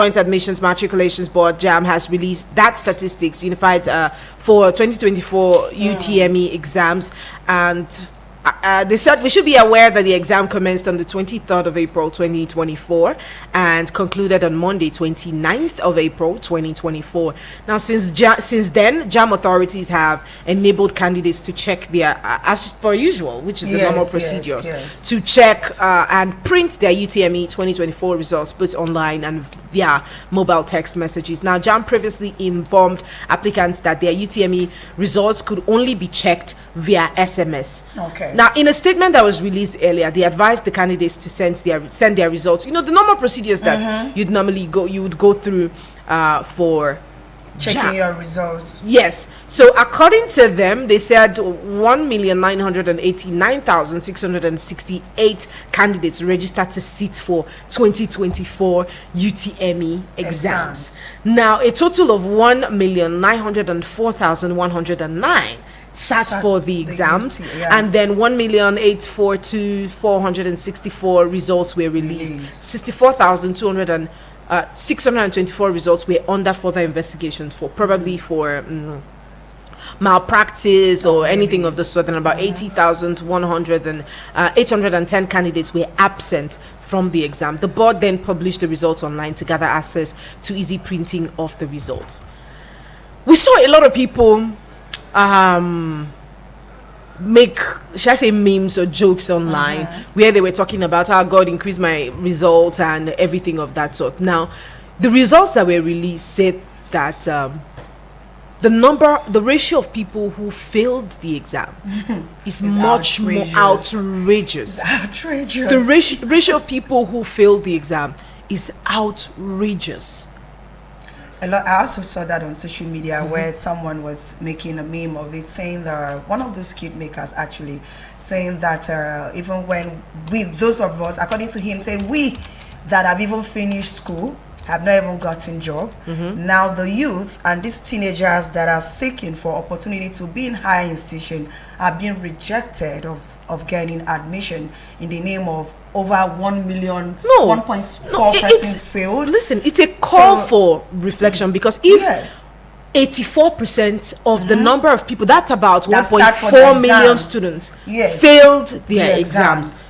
Joint Admissions Matriculations Board (JAM) has released that statistics unified for 2024 UTME exams, and they said we should be aware that the exam commenced on the 23rd of April 2024 and concluded on Monday 29th of April 2024. Now, since then, JAM authorities have enabled candidates to check their, as per usual, which is the normal procedures, to check and print their UTME 2024 results both online and via mobile text messages. Now, JAM previously informed applicants that their UTME results could only be checked via SMS. Okay. Now, in a statement that was released earlier, they advised the candidates to send their results. You know, the normal procedures that you would go through for checking your results. Yes. So according to them, they said 1,989,668 candidates registered to sit for 2024 UTME exams. Now, a total of 1,904,109 sat for the exams, and then 1,842,464 results were released. 624 results were under further investigations for probably for malpractice or anything of the sort, and about 810 candidates were absent from the exam. The board then published the results online to gather access to easy printing of the results. We saw a lot of people make, should I say, memes or jokes online where they were talking about how God increased my results and everything of that sort. Now, the results that were released said that the ratio of people who failed the exam is much more outrageous. The ratio of people who failed the exam is outrageous. I also saw that on social media where someone was making a meme of it, saying that one of the skit makers actually saying that even when those of us, according to him, saying we that have even finished school have not even gotten job. Now the youth and these teenagers that are seeking for opportunity to be in higher institution are being rejected of getting admission in the name of over 1 million, 1.4 persons failed. Listen, it's a call for reflection, because if 84% of the number of people, that's about 1.4 million students, failed their exams.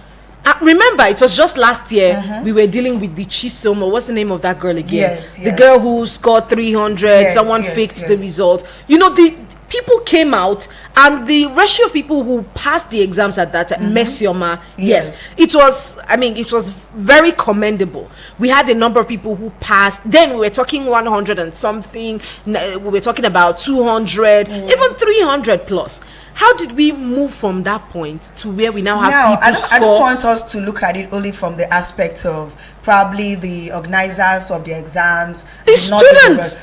Remember, it was just last year we were dealing with the Chisom, or what's the name of that girl again? The girl who scored 300, someone faked the result. You know, the people came out, and the ratio of people who passed the exams at that time, Messioma, it was, I mean, it was very commendable. We had a number of people who passed. Then we were talking 100 and something, we were talking about 200, even 300 plus. How did we move from that point to where we now have people score? I don't want us to look at it only from the aspect of probably the organizers of the exams, the students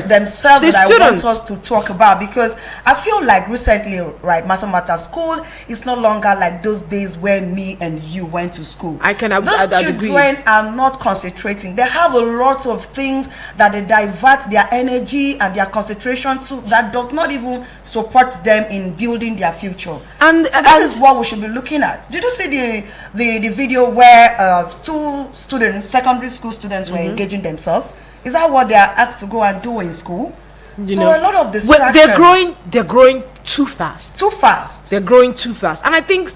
themselves that I want us to talk about, because I feel like recently, right, mathematics school is no longer like those days when me and you went to school. Those children are not concentrating. They have a lot of things that they divert their energy and their concentration to that does not even support them in building their future. And so that is what we should be looking at. Did you see the video where two students, secondary school students, were engaging themselves? Is that what they are asked to go and do in school? A lot of distractions. They're growing too fast. They're growing too fast. And I think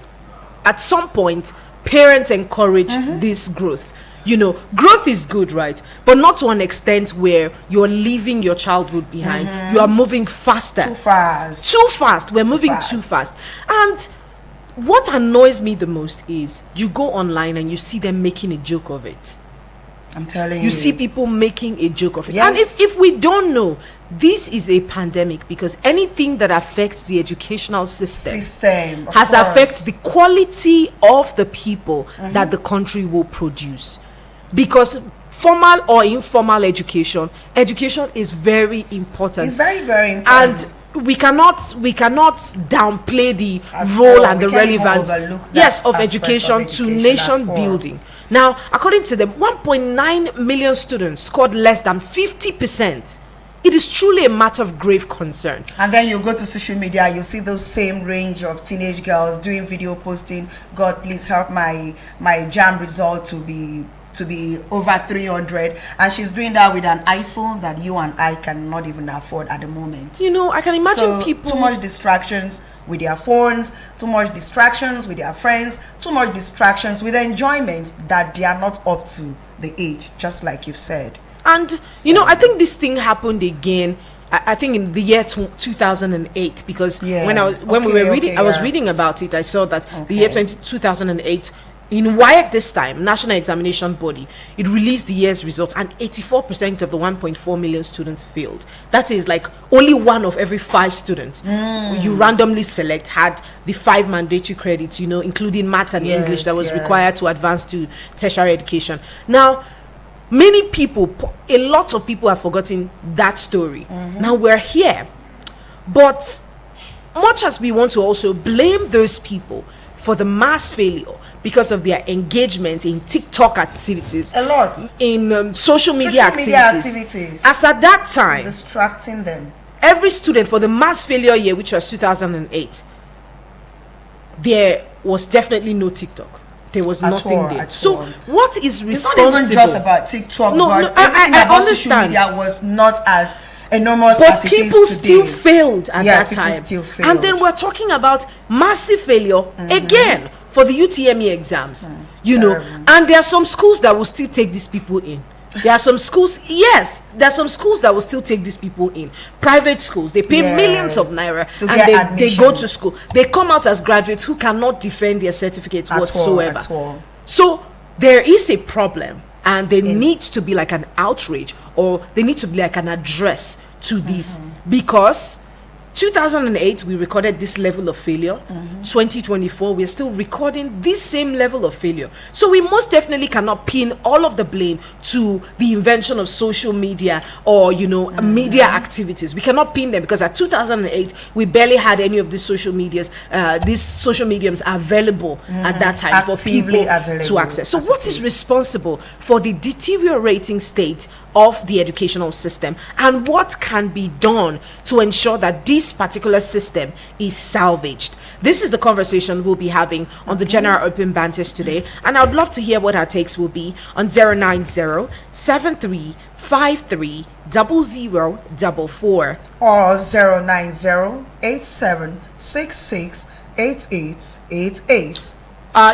at some point parents encourage this growth. You know, growth is good, right? But not to an extent where you're leaving your childhood behind. You are moving faster. Too fast. We're moving too fast. And what annoys me the most is you go online and you see them making a joke of it. I'm telling you. You see people making a joke of it. And if we don't know, this is a pandemic, because anything that affects the educational system has affected the quality of the people that the country will produce. Because formal or informal education is very important. It's very, very important. And we cannot downplay the role and the relevance of education to nation building. Now, according to them, 1.9 million students scored less than 50%. It is truly a matter of grave concern. And then you go to social media, you see those same range of teenage girls doing video posting, God please help my JAM result to be to be over 300, and she's doing that with an iPhone that you and I cannot even afford at the moment. You know, I can imagine people too much distractions with their phones, too much distractions with their friends, too much distractions with enjoyment that they are not up to the age, just like you've said. And you know, I think this thing happened again, I think in the year 2008, because when we were reading, I was reading about it, I saw that the year 2008, in WAEC this time, National Examination Body, it released the year's results, and 84% of the 1.4 million students failed. That is like only 1 of every 5 students you randomly select had the 5 mandatory credits, you know, including maths and English that was required to advance to tertiary education. Now, many people, a lot of people have forgotten that story. Now we're here. But much as we want to also blame those people for the mass failure because of their engagement in TikTok activities, a lot in social media activities, as at that time, distracting them. Every student, for the mass failure year, which was 2008, there was definitely no TikTok. There was nothing there. So what is responsible? It's not even just about TikTok. No, I understand. Social media was not as enormous as it is today. But people still failed at that time. Still failed. And then we're talking about massive failure again for the UTME exams. You know, and there are some schools that will still take these people in. There are some schools, there are some schools that will still take these people in. Private schools, they pay millions of naira and they go to school. They come out as graduates who cannot defend their certificates whatsoever. At all. So there is a problem, and there needs to be like an outrage, or there needs to be like an address to this, because 2008 we recorded this level of failure. 2024 we're still recording this same level of failure. So we most definitely cannot pin all of the blame to the invention of social media or, you know, media activities. We cannot pin them, because at 2008 we barely had any of these social mediums available at that time for people to access. So what is responsible for the deteriorating state of the educational system, and what can be done to ensure that this particular system is salvaged? This is the conversation we'll be having on the General Open Banters today, and I would love to hear what our takes will be on 090-7353-0044 or 090-8766-8888.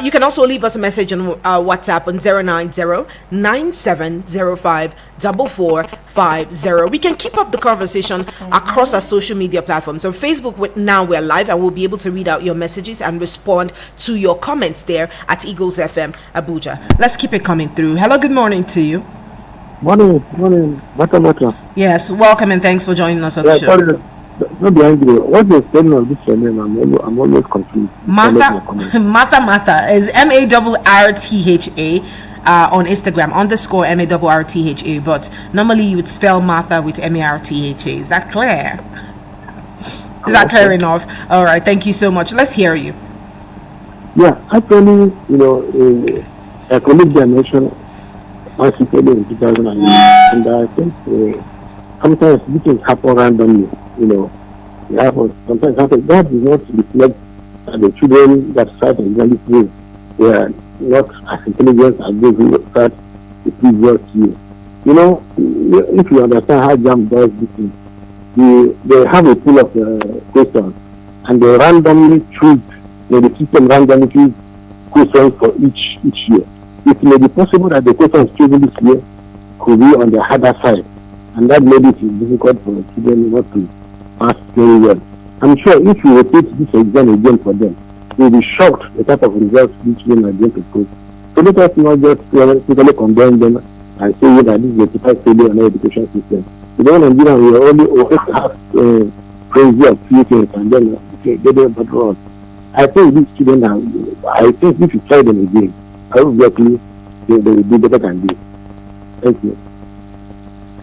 You can also leave us a message on WhatsApp on 090-9705-4450. We can keep up the conversation across our social media platforms. On Facebook, now we're live, and we'll be able to read out your messages and respond to your comments there at Eagles FM Abuja. Let's keep it coming through. Hello, good morning to you. Morning. Mata. Yes, welcome, and thanks for joining us on the show. Sorry. Don't be angry. What's the spelling of this name? I'm always confused. Mata is MARRTHA on Instagram, _MARRTHA, but normally you would spell Martha with MARTHA. Is that clear? Is that clear enough? All right, thank you so much. Let's hear you. Yeah, actually, you know, a colleague there mentioned massive failure in 2008, and I think sometimes these things happen randomly. You know, sometimes happen. That does not reflect that the children that start exam school were not as intelligent as those who start the previous year. You know, if you understand how JAM does this thing, they have a pool of questions, and they randomly choose. The system randomly choose questions for each year. It may be possible that the questions chosen this year could be on the harder side, and that made it difficult for the children not to pass very well. I'm sure if you repeat this exam again for them, they'll be shocked the type of results these children are going to post. So let us not just totally condemn them and say that this is a typical failure in our education system. In Nigeria, we always have crazy of few things, and then get them but wrong. I think these children I think if you try them again, obviously they will do better than this. Thank you.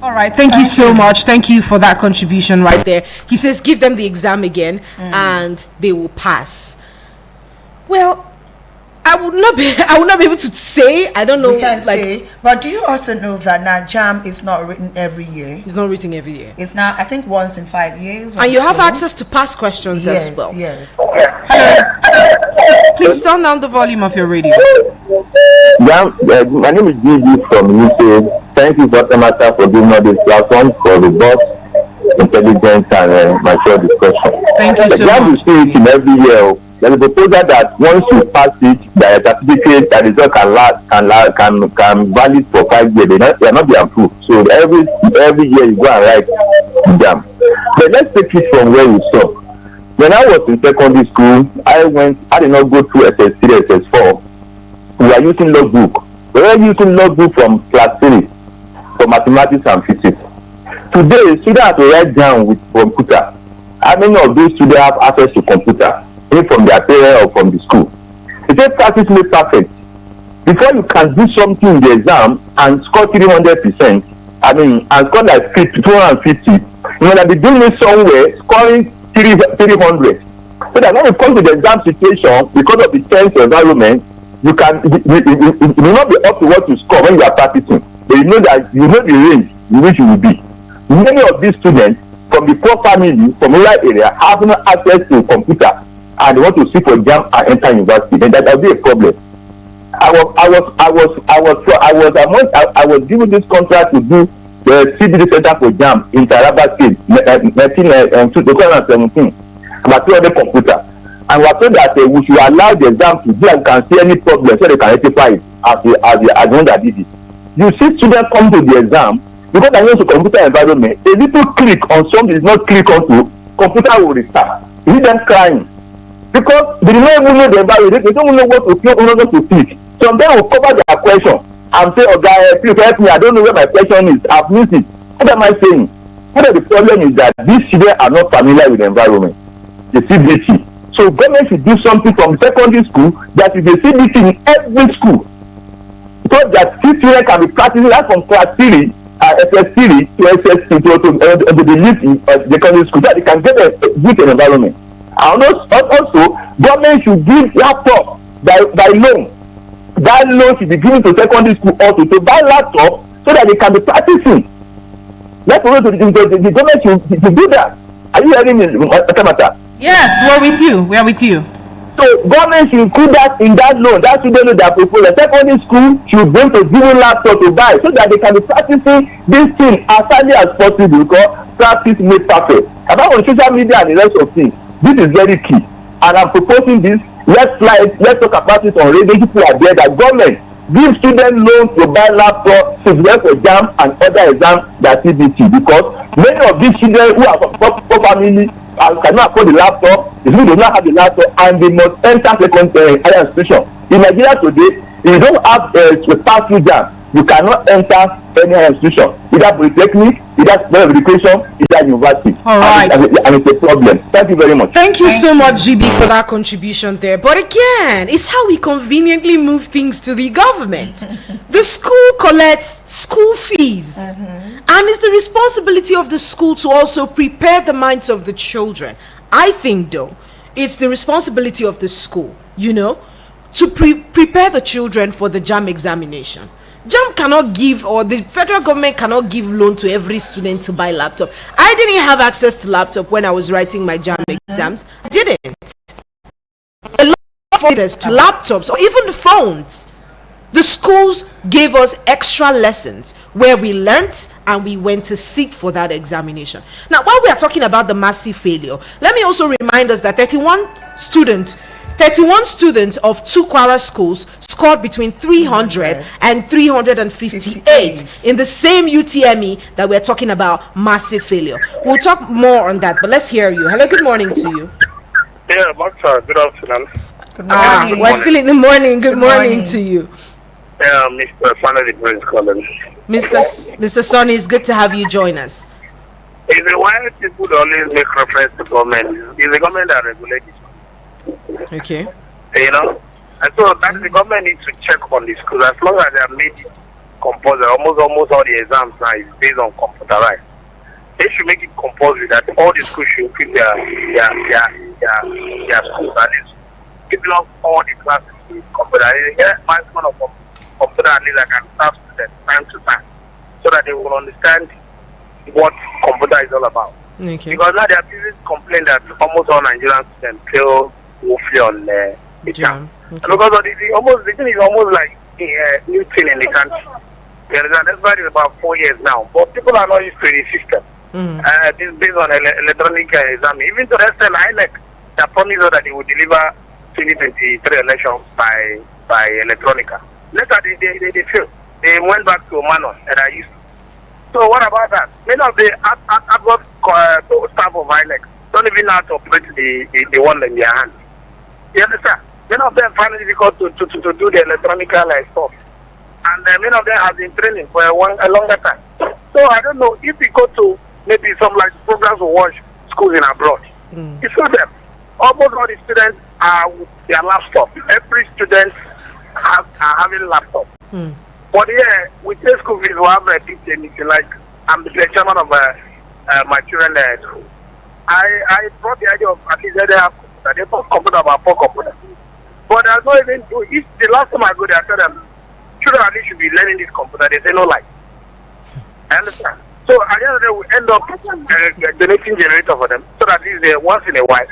All right, thank you so much. Thank you for that contribution right there. He says give them the exam again and they will pass. Well, I would not be able to say. I don't know. We can say, but do you also know that now JAM is not written every year? It's not written every year. It's now, I think, once in 5 years. And you have access to past questions as well. Yes. Hello. Please turn down the volume of your radio. Yeah, my name is Gigi from UK. Thank you, Dr. Master, for giving us this platform for the boss, intelligence, and mature discussion. Thank you so much. We see it in every year. There is a proposal that once you pass it, the certificate that result can valid for 5 years. They are not be approved. So every year you go and write exam. But let's take it from where we stop. When I was in secondary school, I did not go through SS3, SS4. We are using logbook. We are using logbook from class 3 for mathematics and physics. Today, students have to write down with computer. How many of these students have access to computer, either from their parents or from the school? It says practice makes perfect. Before you can do something in the exam and score 300%, and score like 250, you might be doing it somewhere, scoring 300. So that when it comes to the exam situation, because of the tense environment, you may not be up to what you score when you are practicing, but you know that you know the range in which you will be. Many of these students from the poor family, from rural area, have no access to computer and they want to sit for exam and enter university. Then that will be a problem. I was given this contract to do the CBD Center for Jam in Taraba State, 2017, about 200 computer. And we are told that we should allow the exam to do and can see any problem so they can rectify it as the one that did it. You see students come to the exam because they use a computer environment. A little click on something is not click onto, computer will restart. You see them crying because they don't even know the environment. They don't even know what to click, what to click. Some them will cover their question and say, "Oh guy, please help me. I don't know where my question is. I've missed it." What am I saying? Part of the problem is that these children are not familiar with the environment, the CBT. So government should do something from secondary school that is a CBT in every school, so that these children can be practicing that from class 3, SS3 to SS2 to the youth in the secondary school, so that they can get a good environment. And also, government should give laptop by loan. That loan should be given to secondary school also to buy laptop so that they can be practicing. Let's go to the government should do that. Are you hearing me, Matter? Yes, we're with you. We are with you. So government should include that in that loan. That student loan that proposal. Secondary school should bring to give laptop to buy so that they can be practicing this thing as early as possible, because practice makes perfect. About on social media and the rest of things, this is very key. And I'm proposing this. Let's talk about it on radio. People are there that government give student loans to buy laptop to prepare for exam and other exams that CBT, because many of these children who are from poor family cannot afford the laptop, they do not have the laptop, and they must enter higher institution. In Nigeria today, if you don't have a pass through jam, you cannot enter any higher institution, either polytechnic, either education, either university. All right. And it's a problem. Thank you very much. Thank you so much, GB, for that contribution there. But again, it's how we conveniently move things to the government. The school collects school fees. And it's the responsibility of the school to also prepare the minds of the children. I think, though, it's the responsibility of the school, to prepare the children for the JAM examination. JAM cannot give, or the federal government cannot give loan to every student to buy laptop. I didn't have access to laptop when I was writing my JAM exams. I didn't. A lot of students to laptops or even the phones. The schools gave us extra lessons where we learnt and we went to sit for that examination. Now, while we are talking about the massive failure, let me also remind us that 31 students of 2 Kwara schools scored between 300 and 358 in the same UTME that we're talking about, massive failure. We'll talk more on that, but let's hear you. Hello, good morning to you. Yeah, Doctor, good afternoon. Good morning. We're still in the morning. Good morning to you. Yeah, Mr. Sonny, the Prince calling. Mr. Sonny, it's good to have you join us. It's why people always make reference to government. It's the government that regulates it. Okay. And so that the government needs to check on the schools. As long as they have made it compulsory, almost all the exams now is based on computerized. They should make it compulsory that all the schools should keep their schools at least. People of all the classes with computer. They get maximum of computer at least, like can start students time to time, so that they will understand what computer is all about. Okay. Because now there are people complain that almost all Nigerian students fail woefully on the exam. Okay. Because of the thing is almost like new thing in the country. You understand? That's why it's about 4 years now. But people are not used to the system. This is based on electronic exam. Even to the extent INEC that promised us that they would deliver 2023 elections by electronica. Later they failed. They went back to manual that I used. So what about that? Many of the adult staff of INEC don't even know how to operate the one in their hands. You understand? Many of them find it difficult to do the electronic stuff. And many of them have been training for a longer time. So I don't know if we go to maybe some like programs to watch schools in abroad. You show them. Almost all the students are with their laptop. Every student are having a laptop. But yeah, with the school fees, we have a teacher meeting. Like I'm the chairman of my children's school. I brought the idea of at least they have computer. They both computer about 4 computers. But there's not even the last time I go there, I tell them children at least should be learning this computer. They say no like. I understand. So at the end of the day, we end up donating generator for them so that at least once in a while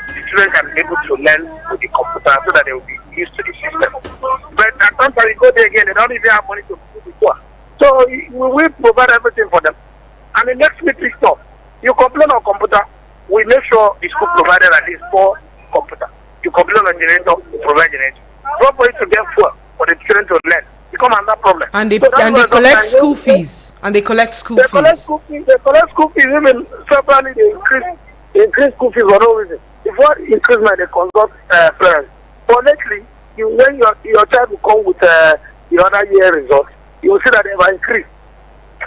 the children can be able to learn with the computer so that they will be used to the system. But at times when you go there again, they don't even have money to do before. So we will provide everything for them. And the next meeting stop. You complain on computer, we make sure the school provided at least 4 computers. You complain on generator, we provide generator. Not for you to get fuel for the children to learn. Become another problem. And they collect school fees. And they collect school fees. They collect school fees. Even separately they increase school fees for no reason. Before increment, they consult parents. But lately, when your child will come with the other year results, you will see that they have increased.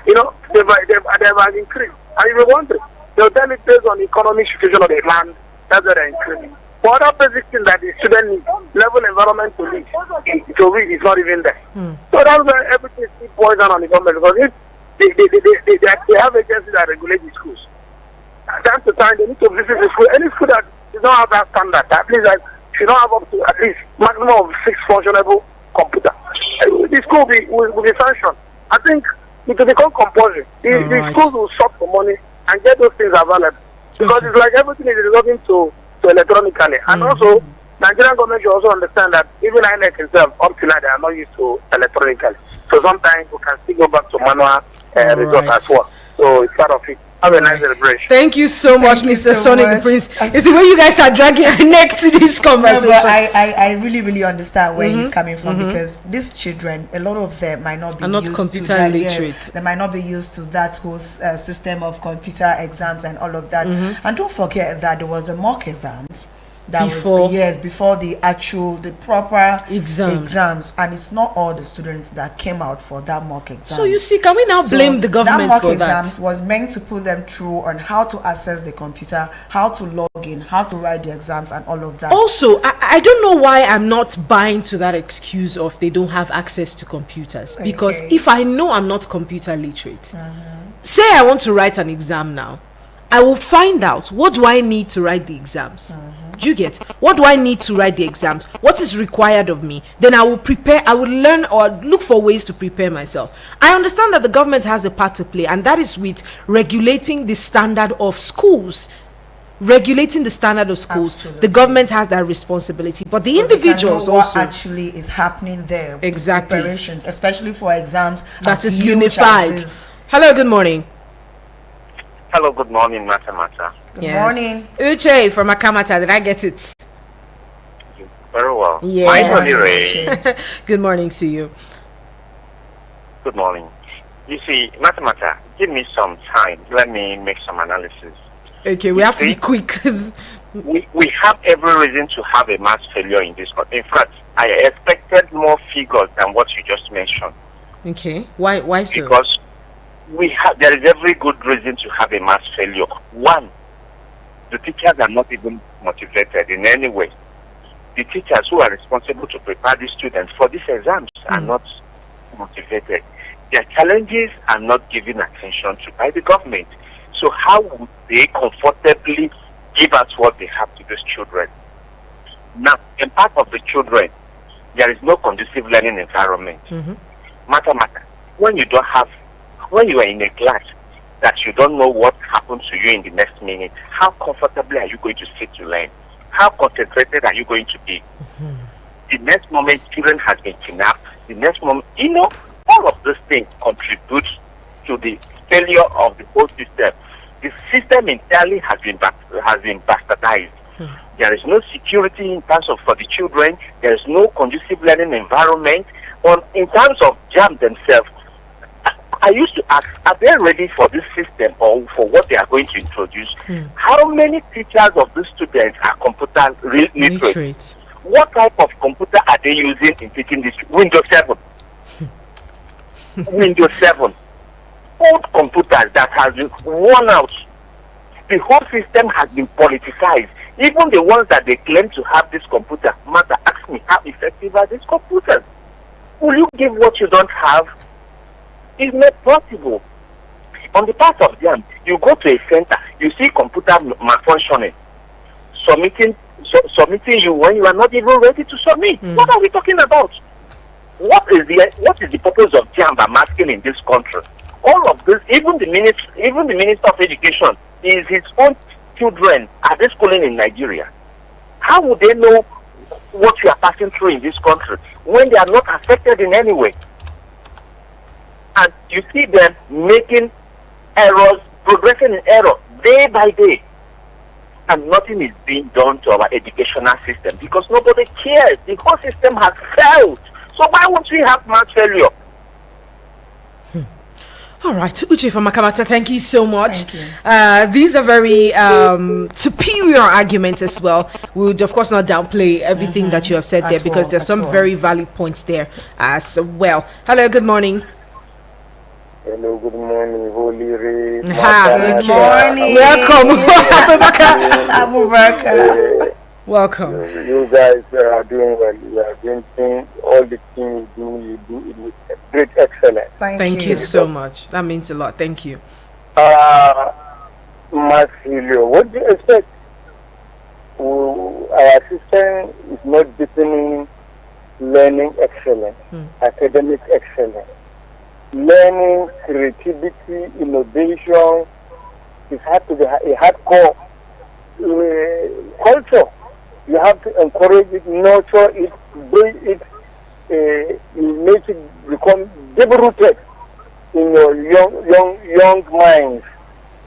You know, they have increased. And you will wonder, they'll tell it based on the economic situation of the land, that's why they're increasing. But other basic things that the student needs, level environment to read is not even there. So that's why everything is poison on the government, because if they have agencies that regulate the schools. Time to time they need to visit the school. Any school that does not have that standard, at least like should not have up to at least maximum of 6 functionable computers. The school will be sanctioned. I think it will become compulsory. The schools will suck for money and get those things available. Because it's like everything is resorting to electronically. And also, Nigerian government should also understand that even INEC itself, up to now, they are not used to electronically. So sometimes we can still go back to manual result as well. So it's part of it. Have a nice celebration. Thank you so much, Mr. Sonic the Prince. It's the way you guys are dragging your neck to this conversation. No, but I really understand where he's coming from, because these children, a lot of them might not be used computer to that. literate. Yes, they might not be used to that whole system of computer exams and all of that. And don't forget that there was a mock exams. That was before the proper exams, and it's not all the students that came out for that mock exam. So you see, can we now blame the government that mock for exams that? Was meant to put them through on how to access the computer, how to log in, how to write the exams, and all of that. Also, I don't know why I'm not buying to that excuse of they don't have access to computers, because if I know I'm not computer literate, say I want to write an exam now, I will find out what do I need to write the exams. Do you get? What do I need to write the exams? What is required of me? Then I will prepare, I will learn or look for ways to prepare myself. I understand that the government has a part to play, and that is with regulating the standard of schools. Regulating the standard of schools. Absolutely. The government has that responsibility, but the individuals also. What actually is happening there? Exactly. Preparations, especially for exams. That is unified. Hello, good morning. Hello, good morning, Mata. Good morning. Uche from Akamata, did I get it? Very well. Yes. Good morning to you. Good morning. You see, Mata, give me some time. Let me make some analysis. Okay, we have to be quick. we have every reason to have a mass failure in this country. In fact, I expected more figures than what you just mentioned. Okay, why so? Because there is every good reason to have a mass failure. One, the teachers are not even motivated in any way. The teachers who are responsible to prepare the students for these exams are not motivated. Their challenges are not given attention to by the government. So how would they comfortably give us what they have to these children? Now, in part of the children, there is no conducive learning environment. Matter, when you are in a class that you don't know what happens to you in the next minute, how comfortably are you going to sit to learn? How concentrated are you going to be? The next moment, children has been kidnapped. The next moment, all of these things contribute to the failure of the whole system. The system entirely has been bastardized. There is no security in terms of for the children. There is no conducive learning environment. In terms of JAM themselves, I used to ask, are they ready for this system or for what they are going to introduce? How many teachers of these students are computer literate? What type of computer are they using in teaching this? Windows 7. Windows 7. Old computers that has been worn out. The whole system has been politicized. Even the ones that they claim to have this computer, matter, ask me, how effective are these computers? Will you give what you don't have? It's not possible. On the part of them, you go to a center, you see computer malfunctioning, submitting you when you are not even ready to submit. What are we talking about? What is the purpose of JAM masking in this country? All of this, even the Minister of Education is his own children are they schooling in Nigeria. How would they know what you are passing through in this country when they are not affected in any way? And you see them making errors, progressing in error day by day. And nothing is being done to our educational system because nobody cares. The whole system has failed. So why won't we have mass failure? All right, Uche from Makamata, thank you so much. Thank you. These are very superior arguments as well. We would, of course, not downplay everything that you have said there because there's some very valid points there as well. Hello, good morning. Hello, good morning, Holy Ray. Good morning. Welcome. Welcome. You guys are doing well. You are doing all the things you do it with great excellence. Thank you so much. That means a lot. Thank you. Marcelio, what do you expect? Our system is not deepening learning excellence, academic excellence. Learning, creativity, innovation, it has to be a hardcore culture. You have to encourage it, nurture it, build it, make it become deep-rooted in your young minds.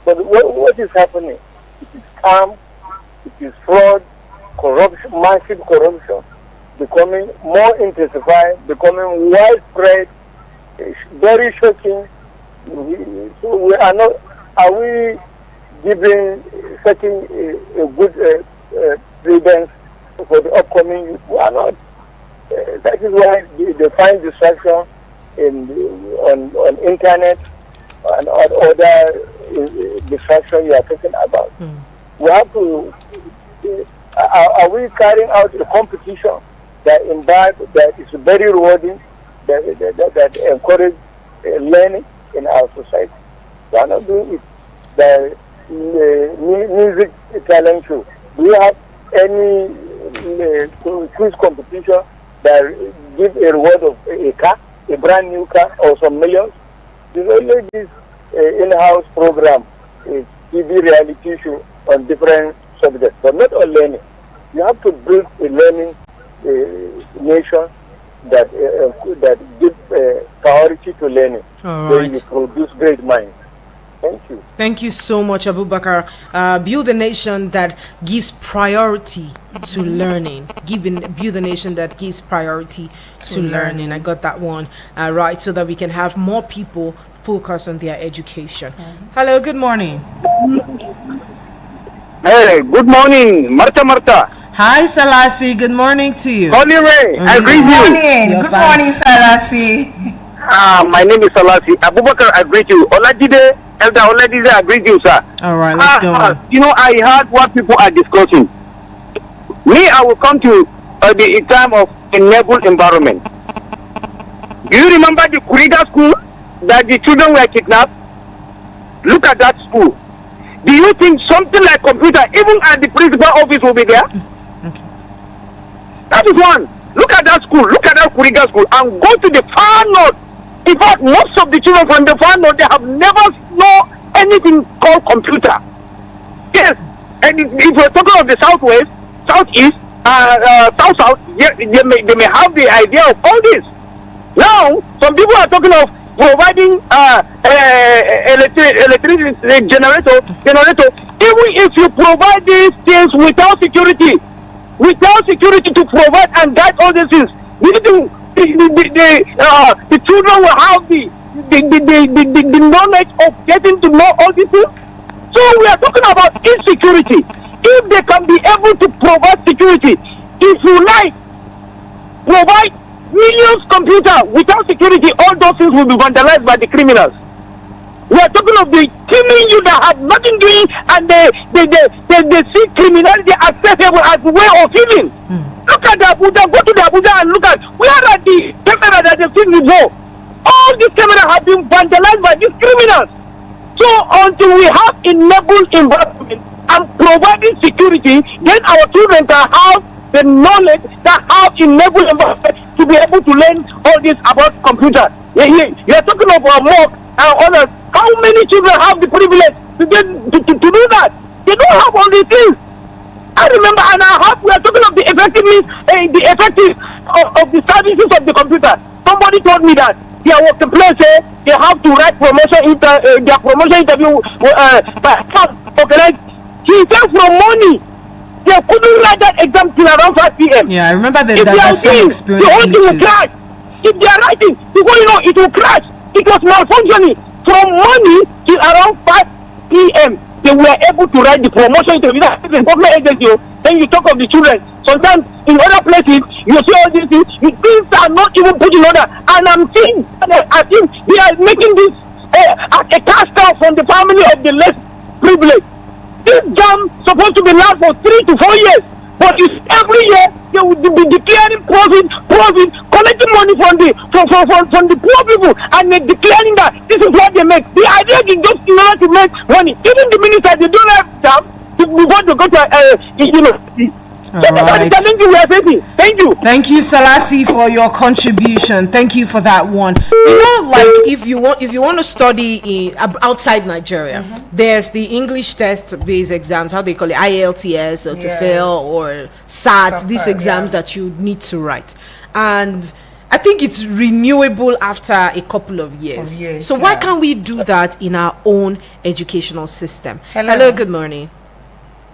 But what is happening? It is scam, it is fraud, corruption, massive corruption, becoming more intensified, becoming widespread. It's very shocking. So we are not. Are we giving setting a good precedence for the upcoming youth? We are not. That is why they find distraction on internet and other distraction you are talking about. We have to. Are we carrying out a competition that is very rewarding? That encourage learning in our society. We are not doing it. The music talent show. Do you have any quiz competition that give a reward of a car, a brand new car, or some millions? There's only this in-house program, a TV reality show on different subjects, but not on learning. You have to build a learning nation that gives priority to learning. All then right. you produce great minds. Thank you. Thank you so much, Abubakar. Build a nation that gives priority to learning. Build a nation that gives priority to learning. I got that one right, so that we can have more people focus on their education. Hello, good morning. Hey, good morning, Marta. Hi, Salasi. Good morning to you. Holy Ray, I greet you. Good morning, Salasi. My name is Salasi. Abubakar, I greet you. Olajide, Elder Olajide, I greet you, sir. All right, let's go on. You know, I heard what people are discussing. Me, I will come to the time of enabled environment. Do you remember the Kuriga school that the children were kidnapped? Look at that school. Do you think something like computer, even at the principal office, will be there? That is one. Look at that school. Look at that Kuriga school, and go to the far north. In fact, most of the children from the far north, they have never known anything called computer. Yes, and if we're talking of the southwest, southeast, south, they may have the idea of all this. Now, some people are talking of providing electricity generator. Even if you provide these things without security to provide and guide all these things, the children will have the knowledge of getting to know all these things. So we are talking about insecurity. If they can be able to provide security, if you like, provide millions computers without security, all those things will be vandalized by the criminals. We are talking of the killing you that have nothing doing, and they see criminality acceptable as a way of healing. Look at the Abuja, go to the Abuja and look at where are the cameras that they've seen before. All these cameras have been vandalized by these criminals. So until we have enabled environment and providing security, then our children can have the knowledge that have enabled environment to be able to learn all this about computer. You are talking about mock and others. How many children have the privilege to do that? They don't have all these things. I remember, and we are talking of the effectiveness, of the services of the computer. Somebody told me that their workplace, they have to write their promotion interview by organized. He said from morning, they couldn't write that exam till around 5 p.m. Yeah, I remember that. If they are doing, the whole thing will crash. If they are writing, before you know, it will crash. It was malfunctioning. From morning till around 5 p.m. they were able to write the promotion interview. That's the government agency. Then you talk of the children. Sometimes in other places, you see all these things. Things are not even put in order. And I think they are making this a cash cow from the family of the less privileged. This jam supposed to be last for 3 to 4 years. But every year they will be declaring profit, collecting money from the poor people, and they're declaring that this is what they make. The idea is just in order to make money. Even the minister, they don't have job before they go to university. Right. Thank you. Thank you, Salasi, for your contribution. Thank you for that one. You know, like if you want to study outside Nigeria, there's the English test-based exams, how they call it, IELTS or TOEFL or SAT. These exams that you need to write, and I think it's renewable after a couple of years. So why can't we do that in our own educational system? Hello, good morning.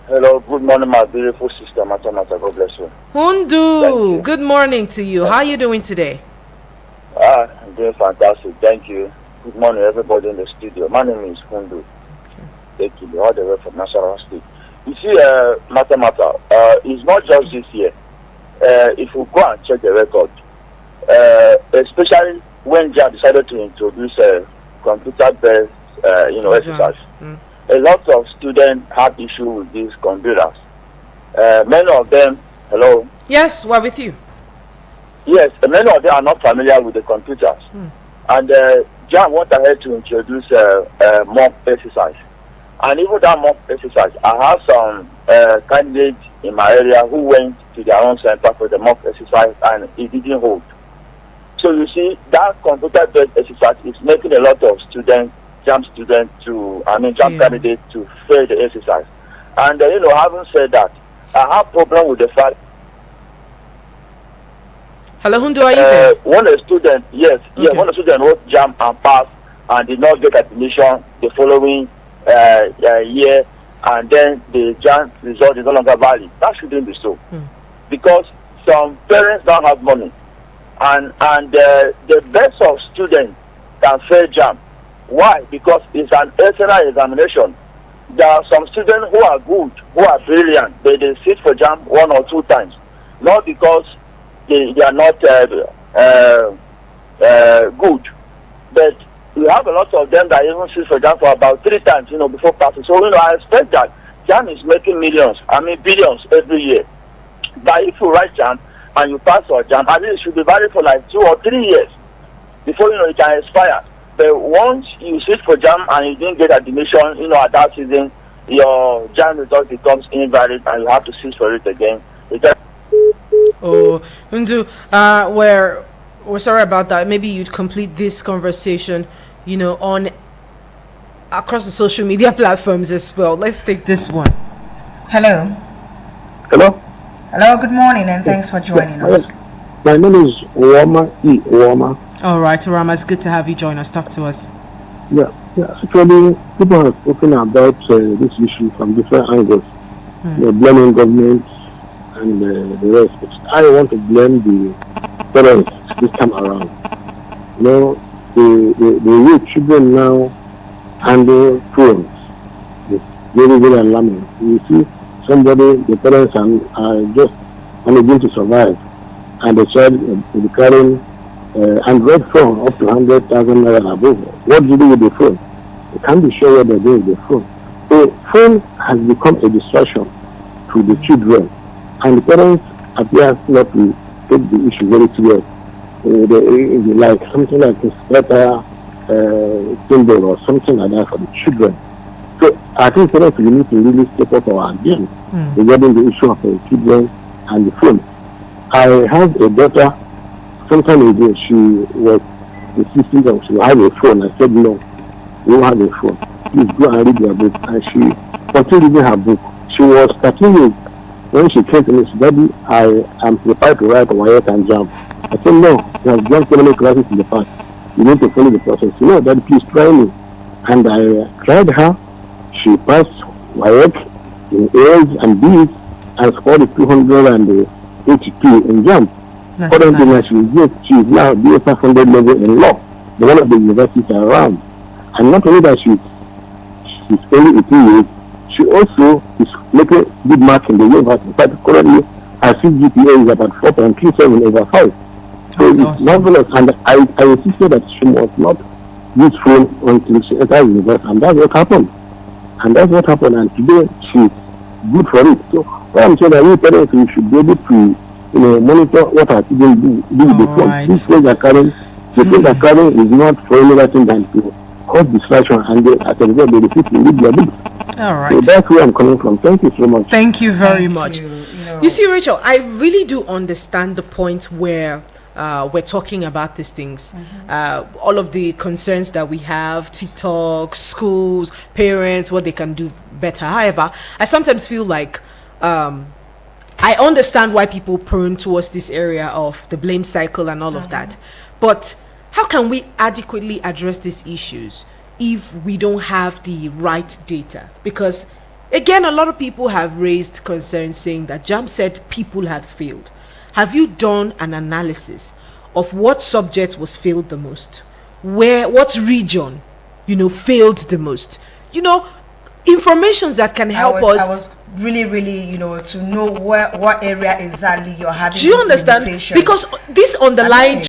Hello, good morning, my beautiful sister, Matamata. God bless you. Hundu, good morning to you. How are you doing today? I'm doing fantastic. Thank you. Good morning, everybody in the studio. My name is Hundu. Thank you. All the way from National State. You see, Matamata, it's not just this year. If we go and check the record, especially when Jam decided to introduce computer-based, exercise. A lot of students have issue with these computers. Many of them, hello? Yes, we're with you. Yes, many of them are not familiar with the computers. And John went ahead to introduce mock exercise. And even that mock exercise, I have some candidates in my area who went to their own center for the mock exercise and it didn't hold. So you see, that computer-based exercise is making a lot of students, jam candidates to fail the exercise. And having said that, I have problem with the fact. Hello, Hundu, are you there? When a student, when a student wrote jam and passed and did not get admission the following year, and then the jam result is no longer valid, that shouldn't be so. Because some parents don't have money, and the best of students can fail jam. Why? Because it's an external examination. There are some students who are good, who are brilliant. They sit for jam 1 or 2 times. Not because they are not good. But we have a lot of them that even sit for jam for about 3 times, before passing. So, I expect that jam is making billions every year. But if you write jam and you pass your jam, at least it should be valid for like 2 or 3 years before, it can expire. But once you sit for jam and you didn't get admission, at that season, your jam result becomes invalid and you have to sit for it again. Hundu, we're sorry about that. Maybe you'd complete this conversation, on across the social media platforms as well. Let's take this one. Hello. Hello, good morning, and thanks for joining us. My name is Uwama E. Uwama. All right, Urama, it's good to have you join us. Talk to us. Yeah. Actually, people have spoken about this issue from different angles. Blaming government and the rest. I want to blame the parents this time around. The youth children now handle phones. It's very, very alarming. You see somebody, the parents are just managing to survive, and the child is carrying Android phone up to 100,000 naira and above. What do you do with the phone? You can't be sure what they're doing with the phone. So phone has become a distraction to the children, and the parents appear not to take the issue very serious. They like something like a better symbol or something like that for the children. So I think parents we need to really step up our game regarding the issue of the children and the phone. I have a daughter. Sometime ago, she was insisting that she will have a phone. I said, no, you don't have a phone. Please go and read your book. And she continued reading her book. She was 13 years. When she came to me, she said, Daddy, I am prepared to write WAEC and jump. I said, no, you have done so many classes in the past. You need to follow the process. You know, Daddy, please try me. And I tried her. She passed WAEC in A's and B's and scored 282 in jump. Currently, nice. She is now the 500 level in law, the one of the universities around. And not only that, she's only 18 years, she also is making good mark in the university. But currently, her CGPA is about 4.37 over 5. So it's awesome. Marvelous. And I insisted that she must not use phone until she enters university. And that's what happened. And today, she's good for it. So what I'm saying that we parents, we should be able to monitor what our children do with the phone. These things are carrying, the things are carrying is not for any other thing than to cause distraction, and as a result, they refuse to read their books. All right. So that's where I'm coming from. Thank you so much. Thank you very much. You see, Rachel, I really do understand the point where we're talking about these things. All of the concerns that we have, TikTok, schools, parents, what they can do better. However, I sometimes feel like I understand why people prone towards this area of the blame cycle and all of that. But how can we adequately address these issues if we don't have the right data? Because, again, a lot of people have raised concerns saying that JAMB said people had failed. Have you done an analysis of what subject was failed the most? What region, failed the most? Information that can help us. I was really, to know what area exactly you're having. Do you understand? Because this underlying